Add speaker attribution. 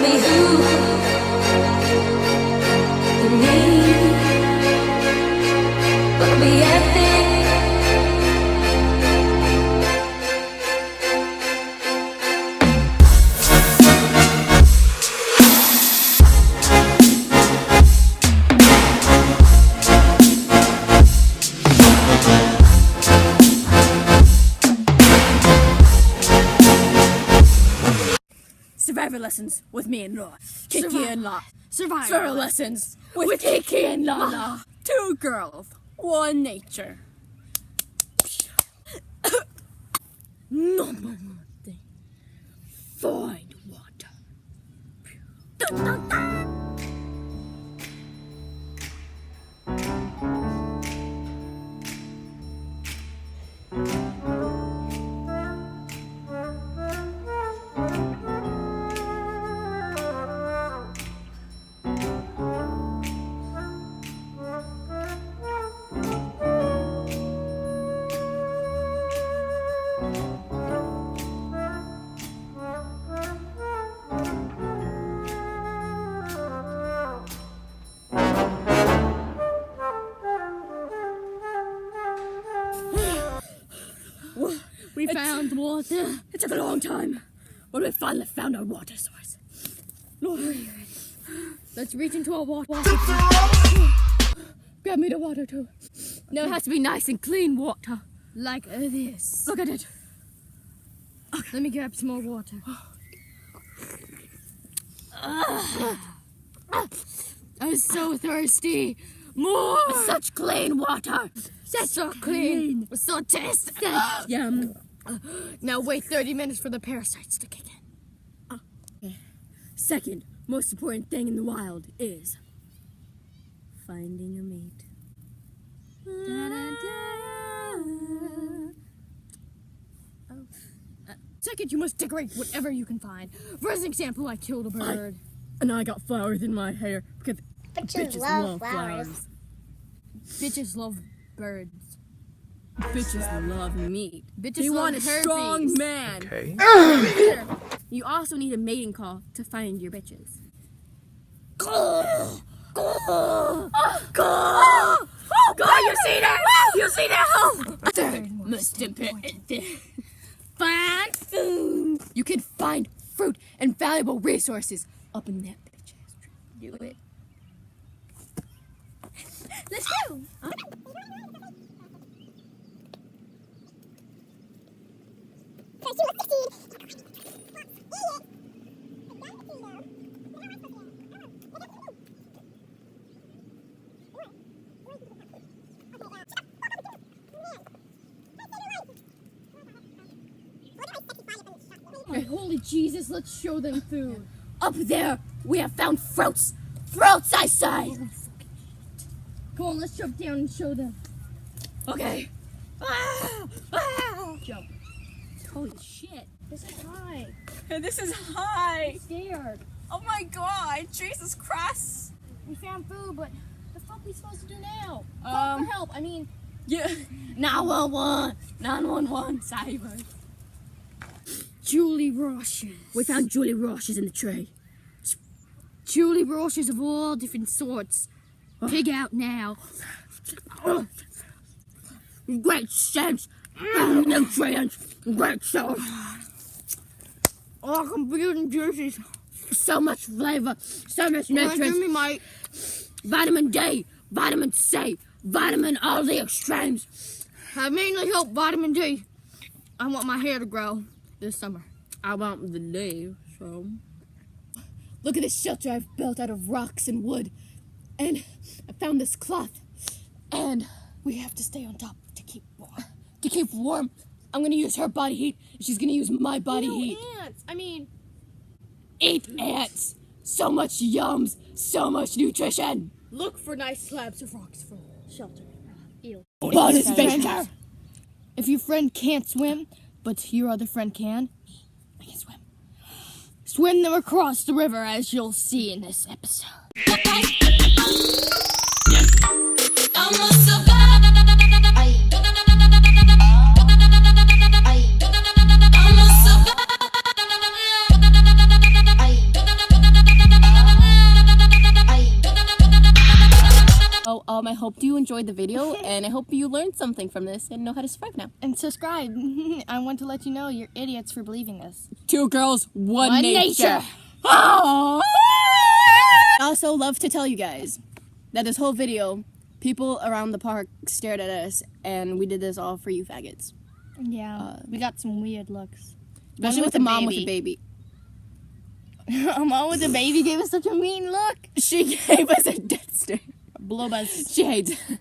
Speaker 1: be who you need, but be ethic.
Speaker 2: Survivor lessons with me and Law. Kiki and Law.
Speaker 3: Survivor
Speaker 2: lessons with Kiki and Law. Two girls, one nature. Number one thing. Find water.
Speaker 3: We found water.
Speaker 2: It took a long time, but we finally found our water source. Lord,
Speaker 3: Let's reach into our water.
Speaker 2: grab me the water too. No, it has to be nice and clean water.
Speaker 3: Like this.
Speaker 2: Look at it.
Speaker 3: Let me grab some more water. I'm so thirsty. More.
Speaker 2: Such clean water.
Speaker 3: So clean. So tasty.
Speaker 2: Yum.
Speaker 3: Now wait 30 minutes for the parasites to kick in.
Speaker 2: Second most important thing in the wild is finding a mate.
Speaker 3: Second, you must decorate whatever you can find. For example, I killed a bird.
Speaker 2: And I got flowers in my hair because bitches love flowers.
Speaker 3: Bitches love birds.
Speaker 2: Bitches love meat.
Speaker 3: Bitches
Speaker 2: They
Speaker 3: love
Speaker 2: want a
Speaker 3: herpes.
Speaker 2: strong man.
Speaker 4: Okay.
Speaker 2: You also need a mating call to find your bitches. You see that? You see that? Third most important thing. Find food. You can find fruit and valuable resources up in that bitch ass tree. Do it. Let's go.
Speaker 3: Hey, holy Jesus, let's show them food.
Speaker 2: Up there, we have found fruits. Fruits, I say.
Speaker 3: Come on, let's jump down and show them.
Speaker 2: Okay.
Speaker 3: Jump.
Speaker 2: Holy shit.
Speaker 3: This is high.
Speaker 2: This is high.
Speaker 3: I'm scared.
Speaker 2: Oh my god, Jesus Christ.
Speaker 3: We found food, but the fuck we supposed to do now? Call for help. I mean,
Speaker 2: Yeah. 911. 911. Cyber.
Speaker 3: Julie Roches.
Speaker 2: We found Julie Roches in the tray.
Speaker 3: Julie Roches of all different sorts. Pig out now.
Speaker 2: Great sense. Nutrients. Great sauce.
Speaker 3: Oh, I'm feeling juices.
Speaker 2: So much flavor. So much
Speaker 3: Give
Speaker 2: nutrients.
Speaker 3: me my...
Speaker 2: Vitamin D. Vitamin C. Vitamin all the extremes.
Speaker 3: I mainly hope vitamin D. I want my hair to grow this summer.
Speaker 2: I want the day, so. Look at this shelter I've built out of rocks and wood. And I found this cloth. And we have to stay on top to keep warm. To keep warm, I'm gonna use her body heat, and she's gonna use my body heat.
Speaker 3: Ants. I mean,
Speaker 2: Eat ants. So much yums, so much nutrition.
Speaker 3: look for nice slabs of rocks for shelter. Ew.
Speaker 2: Bonus finger.
Speaker 3: If your friend can't swim, but your other friend can, I can swim. Swim them across the river, as you'll see in this episode.
Speaker 1: Almost survived. Almost survived.
Speaker 2: hope you enjoyed the video, and I hope you learned something from this and know how to survive now.
Speaker 3: And subscribe. I want to let you know you're idiots for believing this.
Speaker 2: 2 girls, one
Speaker 3: One
Speaker 2: nature.
Speaker 3: nature.
Speaker 2: I also love to tell you guys that this whole video, people around the park stared at us, and we did this all for you faggots.
Speaker 3: Yeah, we got some weird looks.
Speaker 2: Especially with a mom with a baby.
Speaker 3: A mom with a baby gave us such a mean look.
Speaker 2: She gave us a death stare.
Speaker 3: Blow buzz.
Speaker 2: She hates it.